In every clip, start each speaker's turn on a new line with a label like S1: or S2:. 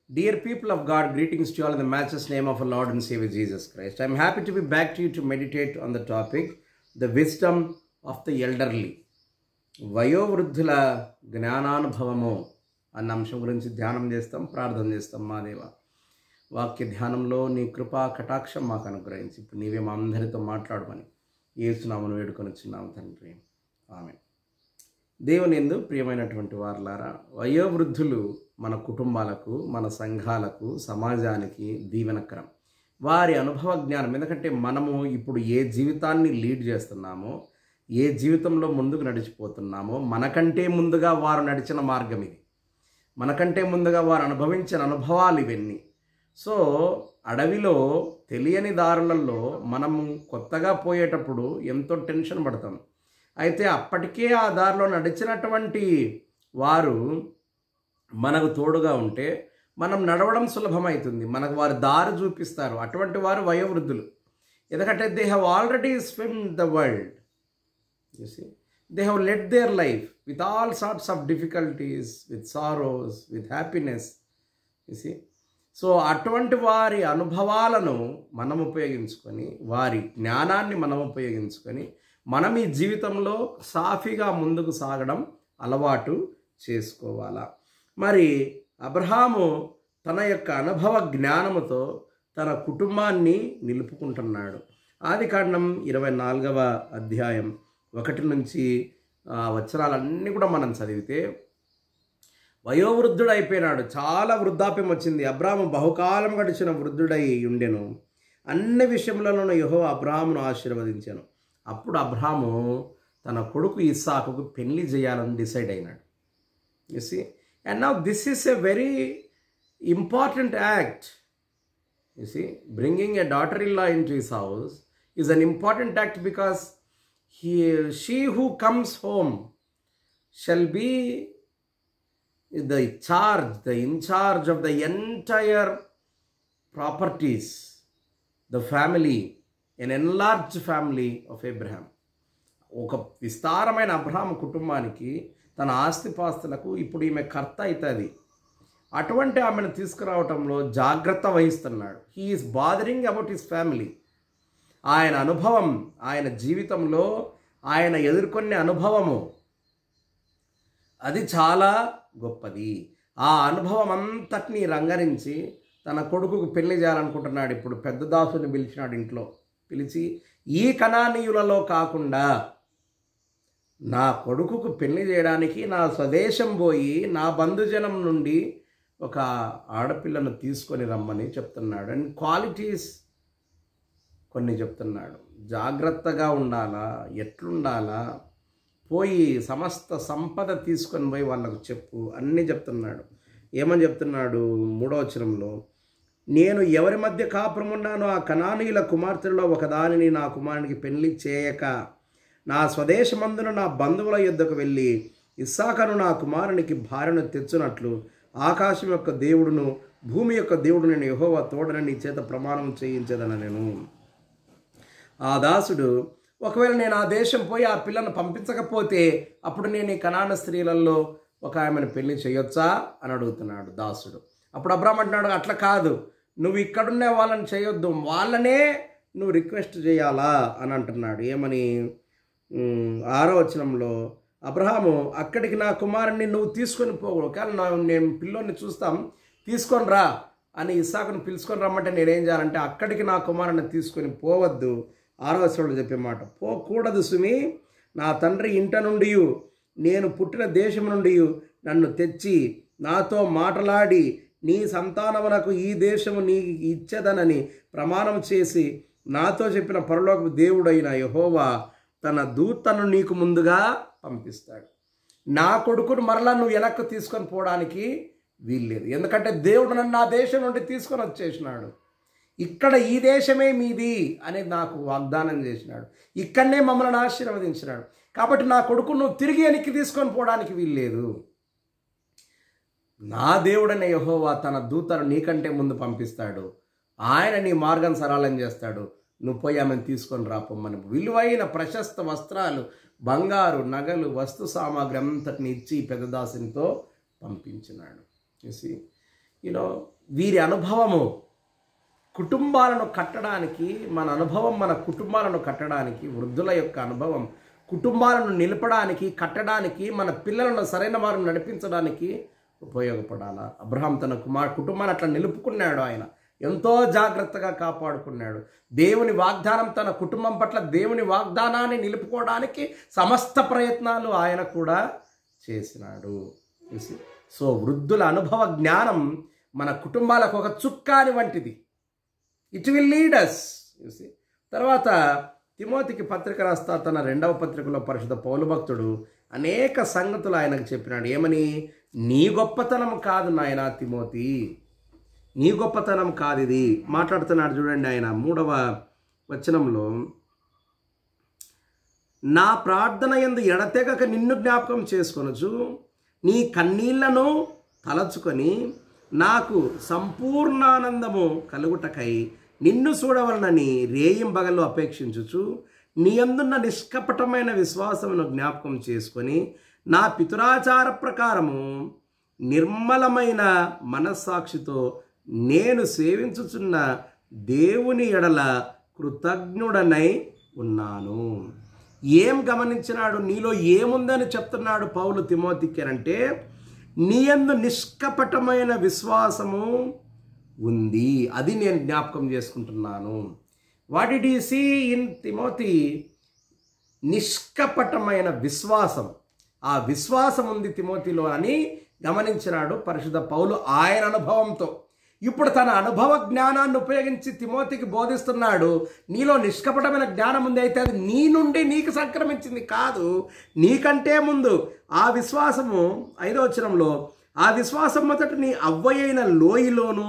S1: Dear people of God, greetings to you all in the matchless name of our Lord and Savior Jesus Christ. I am happy to be back to you to meditate on the topic, the wisdom of the elderly. వయోవృద్ధుల జ్ఞానానుభవము అన్న అంశం గురించి ధ్యానం చేస్తాం, ప్రార్థన చేస్తాం. మా దేవ, వాక్య ధ్యానంలో నీ కృపా కటాక్షం మాకు అనుగ్రహించి ఇప్పుడు నీవే మా అందరితో మాట్లాడమని యేసునామమున వేడుకొని చిన్నాము తండ్రి, ఆమేన్. దేవుని యందు ప్రియమైనటువంటి వారలారా, వయోవృద్ధులు మన కుటుంబాలకు, మన సంఘాలకు, సమాజానికి దీవెనకరం. వారి అనుభవ జ్ఞానం, ఎందుకంటే మనము ఇప్పుడు ఏ జీవితాన్ని లీడ్ చేస్తున్నామో, ఏ జీవితంలో ముందుకు నడిచిపోతున్నామో, మనకంటే ముందుగా వారు నడిచిన మార్గం ఇది, మనకంటే ముందుగా వారు అనుభవించిన అనుభవాలు ఇవన్నీ. సో అడవిలో తెలియని దారులలో మనము కొత్తగా పోయేటప్పుడు ఎంతో టెన్షన్ పడతాం. అయితే అప్పటికే ఆ దారిలో నడిచినటువంటి వారు మనకు తోడుగా ఉంటే మనం నడవడం సులభమవుతుంది, మనకు వారు దారి చూపిస్తారు. అటువంటి వారు వయోవృద్ధులు. ఎందుకంటే they have already swim the world, you see, they have led their life with all sorts of difficulties, with sorrows, with happiness, you see. So అటువంటి వారి అనుభవాలను మనం ఉపయోగించుకొని, వారి జ్ఞానాన్ని మనం ఉపయోగించుకొని మనం ఈ జీవితంలో సాఫీగా ముందుకు సాగడం అలవాటు చేసుకోవాలా. మరి అబ్రహాము తన యొక్క అనుభవ జ్ఞానముతో తన కుటుంబాన్ని నిలుపుకుంటున్నాడు. ఆదికాండం 24వ అధ్యాయం 1 నుంచి వచనాలన్నీ కూడా మనం చదివితే, వయోవృద్ధుడు అయిపోయినాడు, చాలా వృద్ధాప్యం వచ్చింది. అబ్రాహాము బహుకాలం గడిచిన వృద్ధుడై ఉండెను. అన్ని విషయములలోనూ యెహోవా అబ్రాహామును ఆశీర్వదించాను. అప్పుడు అబ్రాహాము తన కొడుకు ఇస్సాకుకు పెళ్లి చేయాలని డిసైడ్ అయినాడు. You see, and now this is a very important act. You see, bringing a daughter in law into his house is an important act, because she who comes home shall be the in charge of the entire properties, the family, an enlarged family of Abraham. ఒక విస్తారమైన అబ్రహాము కుటుంబానికి, తన ఆస్తిపాస్తులకు ఇప్పుడు ఈమె కర్త అవుతుంది. అటువంటి ఆమెను తీసుకురావటంలో జాగ్రత్త వహిస్తున్నాడు. He is bothering about his family. ఆయన అనుభవం, ఆయన జీవితంలో ఆయన ఎదుర్కొనే అనుభవము అది చాలా గొప్పది. ఆ అనుభవం అంతటినీ రంగరించి తన కొడుకుకు పెళ్లి చేయాలనుకుంటున్నాడు. ఇప్పుడు పెద్ద దాసుని పిలిచినాడు, ఇంట్లో పిలిచి, ఈ కనానీయులలో కాకుండా నా కొడుకుకు పెళ్లి చేయడానికి నా స్వదేశం పోయి నా బంధుజనం నుండి ఒక ఆడపిల్లను తీసుకొని రమ్మని చెప్తున్నాడు. అండ్ క్వాలిటీస్ కొన్ని చెప్తున్నాడు. జాగ్రత్తగా ఉండాలా, ఎట్లుండాలా, పోయి సమస్త సంపద తీసుకొని పోయి వాళ్ళకు చెప్పు అన్నీ చెప్తున్నాడు. ఏమని చెప్తున్నాడు? 3వ వచనంలో, నేను ఎవరి మధ్య కాపురం ఉన్నానో ఆ కనానీయుల కుమార్తెలలో ఒకదానిని నా కుమారునికి పెళ్లి చేయక నా స్వదేశమందున నా బంధువుల యొద్దకు వెళ్ళి ఇస్సాకును నా కుమారునికి భార్యను తెచ్చునట్లు ఆకాశం యొక్క దేవుడును భూమి యొక్క దేవుడు నేను యెహోవా తోడని నీ చేత ప్రమాణం చేయించదన నేను. ఆ దాసుడు, ఒకవేళ నేను ఆ దేశం పోయి ఆ పిల్లను పంపించకపోతే అప్పుడు నేను ఈ కనాన స్త్రీలలో ఒక ఆమెను పెళ్లి చేయొచ్చా అని అడుగుతున్నాడు దాసుడు. అప్పుడు అబ్రాహాము అంటున్నాడు, అట్లా కాదు, నువ్వు ఇక్కడున్నే వాళ్ళని చేయొద్దు, వాళ్ళనే నువ్వు రిక్వెస్ట్ చేయాలా అని అంటున్నాడు. ఏమని? 6వ వచనంలో, అబ్రహాము, అక్కడికి నా కుమారుని నువ్వు తీసుకొని పోవు, ఒకవేళ నేను పిల్లోని చూస్తాం, తీసుకొని రా అని ఇస్సాకును పిలుచుకొని రమ్మంటే నేనేం చేయాలంటే, అక్కడికి నా కుమారుని తీసుకొని పోవద్దు. 6వ వచనంలో చెప్పే మాట, పోకూడదు సుమి, నా తండ్రి ఇంట నుండి నేను పుట్టిన దేశం నుండి నన్ను తెచ్చి నాతో మాట్లాడి నీ సంతానమునకు ఈ దేశము నీ ఇచ్చేదనని ప్రమాణం చేసి నాతో చెప్పిన పరలోకపు దేవుడైన యెహోవా తన దూతను నీకు ముందుగా పంపిస్తాడు. నా కొడుకును మరలా నువ్వు వెనక్కు తీసుకొని పోవడానికి వీల్లేదు, ఎందుకంటే దేవుడు నన్ను నా దేశం నుండి తీసుకొని వచ్చేసినాడు. ఇక్కడ ఈ దేశమే మీది అనేది నాకు వాగ్దానం చేసినాడు, ఇక్కడనే మమ్మల్ని ఆశీర్వదించినాడు. కాబట్టి నా కొడుకు నువ్వు తిరిగి వెనక్కి తీసుకొని పోవడానికి వీల్లేదు. నా దేవుడనే యెహోవా తన దూతను నీకంటే ముందు పంపిస్తాడు, ఆయన నీ మార్గం సరళం చేస్తాడు, నువ్వు పోయి ఆమెను తీసుకొని రాపమ్మని విలువైన ప్రశస్త వస్త్రాలు, బంగారు నగలు, వస్తు సామాగ్రి అంతటిని ఇచ్చి పెద్దదాసునితో పంపించినాడు. చూసి వీరి అనుభవము కుటుంబాలను కట్టడానికి, మన అనుభవం మన కుటుంబాలను కట్టడానికి, వృద్ధుల యొక్క అనుభవం కుటుంబాలను నిలపడానికి, కట్టడానికి, మన పిల్లలను సరైన వారిని నడిపించడానికి ఉపయోగపడాలా. అబ్రహాం తన కుటుంబాన్ని అట్లా నిలుపుకున్నాడు. ఆయన ఎంతో జాగ్రత్తగా కాపాడుకున్నాడు. దేవుని వాగ్దానం, తన కుటుంబం పట్ల దేవుని వాగ్దానాన్ని నిలుపుకోవడానికి సమస్త ప్రయత్నాలు ఆయన కూడా చేసినాడు. సో వృద్ధుల అనుభవ జ్ఞానం మన కుటుంబాలకు ఒక చుక్కాని వంటిది. It will lead us. తర్వాత తిమోతికి పత్రిక రాస్తా తన 2వ పత్రికలో పరిశుద్ధ పౌలు భక్తుడు అనేక సంగతులు ఆయనకు చెప్పినాడు. ఏమని? నీ గొప్పతనం కాదు నాయనా తిమోతి, నీ గొప్పతనం కాదు ఇది. మాట్లాడుతున్నాడు చూడండి ఆయన 3వ వచనంలో, నా ప్రార్థన యందు ఎడతెగక నిన్ను జ్ఞాపకం చేసుకొనుచు నీ కన్నీళ్లను తలచుకొని నాకు సంపూర్ణానందము కలుగుటకై నిన్ను చూడవలనని రేయింబగళ్ళు అపేక్షించుచు నీ అందున్న నిష్కపటమైన విశ్వాసమును జ్ఞాపకం చేసుకొని నా పితురాచార ప్రకారము నిర్మలమైన మనస్సాక్షితో నేను సేవించుచున్న దేవుని ఎడల కృతజ్ఞుడనై ఉన్నాను. ఏం గమనించినాడు? నీలో ఏముందని చెప్తున్నాడు పౌలు తిమోతికి అంటే, నీ యందు నిష్కపటమైన విశ్వాసము ఉంది, అది నేను జ్ఞాపకం చేసుకుంటున్నాను. What did you see in Timothy? నిష్కపటమైన విశ్వాసం, ఆ విశ్వాసం ఉంది తిమోతిలో అని గమనించినాడు పరిశుద్ధ పౌలు ఆయన అనుభవంతో. ఇప్పుడు తన అనుభవ జ్ఞానాన్ని ఉపయోగించి తిమోతికి బోధిస్తున్నాడు. నీలో నిష్కపటమైన జ్ఞానం ఉంది, అయితే అది నీ నుండి నీకు సంక్రమించింది కాదు, నీకంటే ముందు ఆ విశ్వాసము 5వ వచనంలో, ఆ విశ్వాసం మొదట నీ అవ్వయైన లోయలోను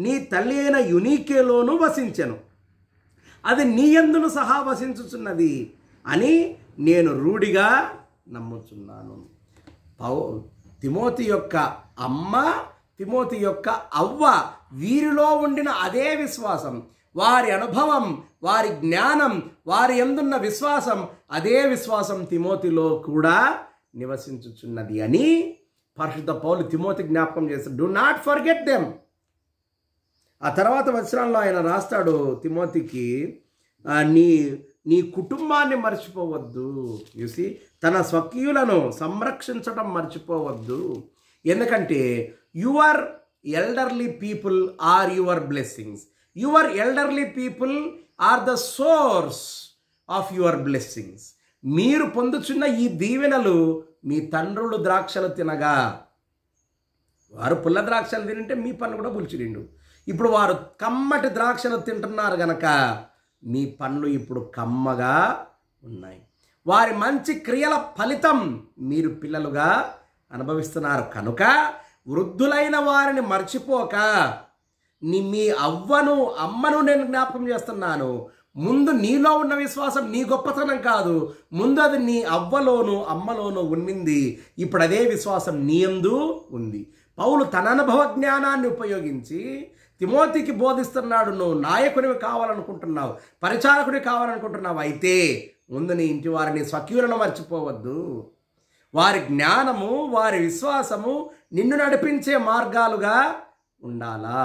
S1: నీ తల్లి అయిన యునీకేలోను వసించెను, అది నీ యందును సహా వసించుచున్నది అని నేను రూఢిగా నమ్ముచున్నాను. తిమోతి యొక్క అమ్మ, తిమోతి యొక్క అవ్వ, వీరిలో ఉండిన అదే విశ్వాసం, వారి అనుభవం, వారి జ్ఞానం, వారి యందున్న విశ్వాసం, అదే విశ్వాసం తిమోతిలో కూడా నివసించుచున్నది అని పరిశుద్ధ పౌలు తిమోతి జ్ఞాపకం చేస్తాడు. Do not forget them. ఆ తర్వాత వచనంలో ఆయన రాస్తాడు తిమోతికి, నీ కుటుంబాన్ని మర్చిపోవద్దు. చూసి తన స్వకీయులను సంరక్షించడం మర్చిపోవద్దు. ఎందుకంటే your elderly people are your blessings. Your elderly people are the source of your blessings. మీరు పొందుచున్న ఈ దీవెనలు మీ తండ్రులు ద్రాక్షలు తినగా, వారు పుల్ల ద్రాక్షలు తింటే మీ పన్ను కూడా పులిచిరిండు. ఇప్పుడు వారు కమ్మటి ద్రాక్షలు తింటున్నారు గనక మీ పండ్లు ఇప్పుడు కమ్మగా ఉన్నాయి. వారి మంచి క్రియల ఫలితం మీరు పిల్లలుగా అనుభవిస్తున్నారు. కనుక వృద్ధులైన వారిని మర్చిపోక మీ అమ్మను నేను జ్ఞాపకం చేస్తున్నాను. ముందు నీలో ఉన్న విశ్వాసం నీ గొప్పతనం కాదు, ముందు అది నీ అవ్వలోను అమ్మలోను ఉండింది. ఇప్పుడు అదే విశ్వాసం నీ యందు ఉంది. పౌలు తన అనుభవ జ్ఞానాన్ని ఉపయోగించి తిమోతికి బోధిస్తున్నాడు. నువ్వు నాయకునివి కావాలనుకుంటున్నావు, పరిచారకుడివి కావాలనుకుంటున్నావు, అయితే ముందు నీ ఇంటి వారిని స్వకీయులను మర్చిపోవద్దు. వారి జ్ఞానము, వారి విశ్వాసము నిన్ను నడిపించే మార్గాలుగా ఉండాలా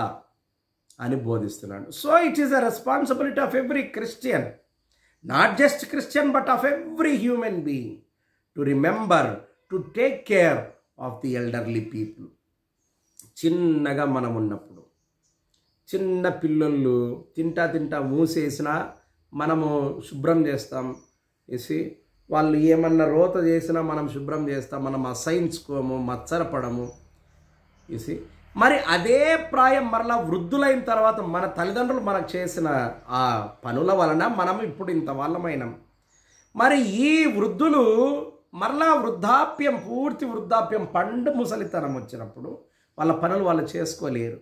S1: అని బోధిస్తున్నాడు. So it is a responsibility of every Christian, not just Christian but of every human being, to remember to take care of the elderly people. చిన్నగా మనం ఉన్నప్పుడు చిన్న పిల్లలు తింటా మూసేసినా మనము శుభ్రం చేస్తాం. వేసి వాళ్ళు ఏమన్నా రోత చేసినా మనం శుభ్రం చేస్తాం, మనం అసహించుకోము, మత్సరపడము. వేసి మరి అదే ప్రాయం మరలా వృద్ధులైన తర్వాత మన తల్లిదండ్రులు మనకు చేసిన ఆ పనుల వలన మనం ఇప్పుడు ఇంత వాళ్ళమైనాం. మరి ఈ వృద్ధులు మరలా వృద్ధాప్యం, పూర్తి వృద్ధాప్యం, పండు ముసలితనం వచ్చినప్పుడు వాళ్ళ పనులు వాళ్ళు చేసుకోలేరు.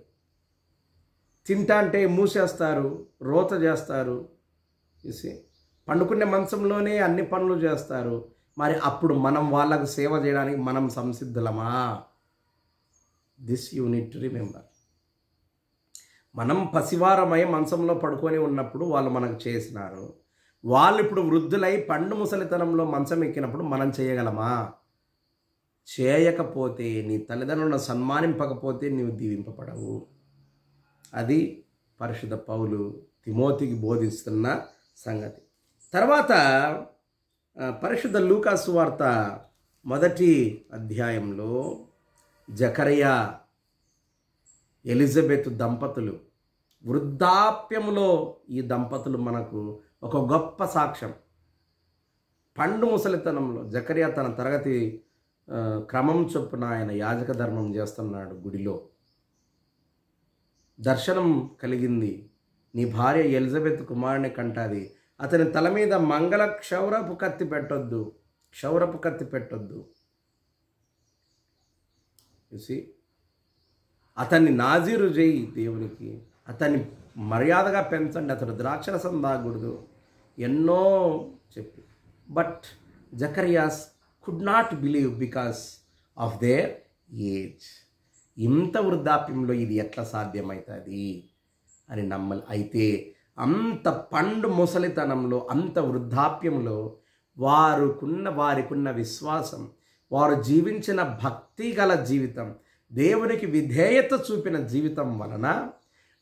S1: తింటా అంటే మూసేస్తారు, రోత చేస్తారు, చూసి పండుకునే మంచంలోనే అన్ని పనులు చేస్తారు. మరి అప్పుడు మనం వాళ్ళకు సేవ చేయడానికి మనం సంసిద్ధులమా? This you need to remember. మనం పసివారమై మంచంలో పడుకొని ఉన్నప్పుడు వాళ్ళు మనకు చేసినారు. వాళ్ళు ఇప్పుడు వృద్ధులై పండు ముసలితనంలో మంచం ఎక్కినప్పుడు మనం చేయగలమా? చేయకపోతే, నీ తల్లిదండ్రులను సన్మానింపకపోతే నీవు దీవింపబడవు. అది పరిశుద్ధ పౌలు తిమోతికి బోధిస్తున్న సంగతి. తర్వాత పరిశుద్ధ లూకా సువార్త 1వ అధ్యాయంలో జకరియా ఎలిజబెత్ దంపతులు వృద్ధాప్యములో, ఈ దంపతులు మనకు ఒక గొప్ప సాక్ష్యం. పండు ముసలితనంలో జకరియా తన తరగతి క్రమం చొప్పున ఆయన యాజక ధర్మం చేస్తున్నాడు. గుడిలో దర్శనం కలిగింది. నీ భార్య ఎలిజబెత్ కుమారుని కంటాది, అతని తల మీద మంగళ క్షౌరపు కత్తి పెట్టొద్దు. చూసి అతన్ని నాజీరు చేయి దేవునికి, అతన్ని మర్యాదగా పెంచండి, అతడు ద్రాక్షరసం తాగకూడదు, ఎన్నో చెప్పి. But Zacharias could not believe because of their age. ఇంత వృద్ధాప్యంలో ఇది ఎట్లా సాధ్యమవుతుంది అని నమ్మలి. అయితే అంత పండు ముసలితనంలో, అంత వృద్ధాప్యంలో వారికున్న విశ్వాసం, వారు జీవించిన భక్తి గల జీవితం, దేవునికి విధేయత చూపిన జీవితం వలన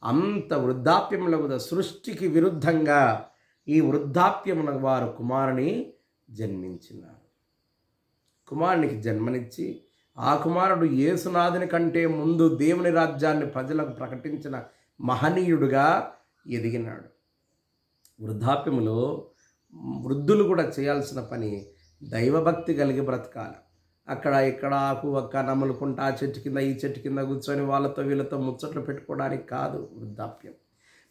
S1: అంత వృద్ధాప్యంలో కూడా సృష్టికి విరుద్ధంగా ఈ వృద్ధాప్యమున వారు కుమారుని జన్మించినారు. కుమారునికి జన్మనిచ్చి ఆ కుమారుడు యేసునాథుని కంటే ముందు దేవుని రాజ్యాన్ని ప్రజలకు ప్రకటించిన మహనీయుడుగా ఎదిగినాడు. వృద్ధాప్యములో వృద్ధులు కూడా చేయాల్సిన పని దైవభక్తి కలిగి బ్రతకాలి. అక్కడ ఇక్కడ ఆకు ఒక్క నములుకుంటా ఆ చెట్టు కింద ఈ చెట్టు కింద కూర్చొని వాళ్ళతో వీళ్ళతో ముచ్చట్లు పెట్టుకోవడానికి కాదు వృద్ధాప్యం.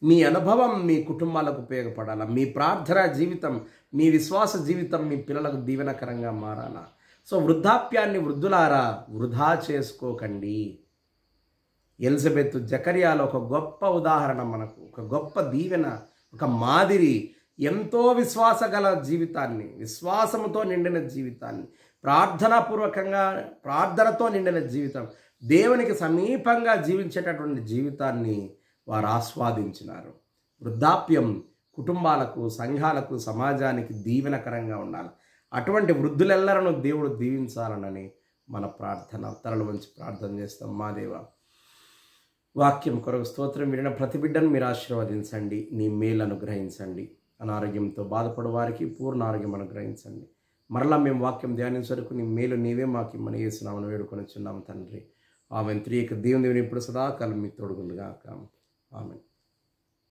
S1: మీ అనుభవం మీ కుటుంబాలకు ఉపయోగపడాలా, మీ ప్రార్థనా జీవితం, మీ విశ్వాస జీవితం మీ పిల్లలకు దీవెనకరంగా మారాలా. సో వృద్ధాప్యాన్ని వృద్ధులారా వృధా చేసుకోకండి. ఎలిజబెత్ జకరియాలో ఒక గొప్ప ఉదాహరణ, మనకు ఒక గొప్ప దీవెన, ఒక మాదిరి. ఎంతో విశ్వాస గల జీవితాన్ని, విశ్వాసముతో నిండిన జీవితాన్ని, ప్రార్థనతో నిండిన జీవితం, దేవునికి సమీపంగా జీవించేటటువంటి జీవితాన్ని వారు ఆస్వాదించినారు. వృద్ధాప్యం కుటుంబాలకు, సంఘాలకు, సమాజానికి దీవెనకరంగా ఉండాలి. అటువంటి వృద్ధులెల్లరను దేవుడు దీవించాలనని మన ప్రార్థన. తలలు వంచి ప్రార్థన చేస్తాం. మా దేవ, వాక్యం కొరకు స్తోత్రం. వినిన ప్రతి బిడ్డను మీరు ఆశీర్వదించండి, నీ మేలు అనుగ్రహించండి. అనారోగ్యంతో బాధపడే వారికి పూర్ణ ఆరోగ్యం అనుగ్రహించండి. మరలా మేము వాక్యం ధ్యానించరకు నీ మేలు నీవే మాకు ఇమ్మని యేసునామమున వేడుకొనుచున్నాము తండ్రి. ఆమేన్. త్రియక దేవుని ఇప్పుడు సదాకాలం మీకు తోడుగుండుగాక. ఆమేన్.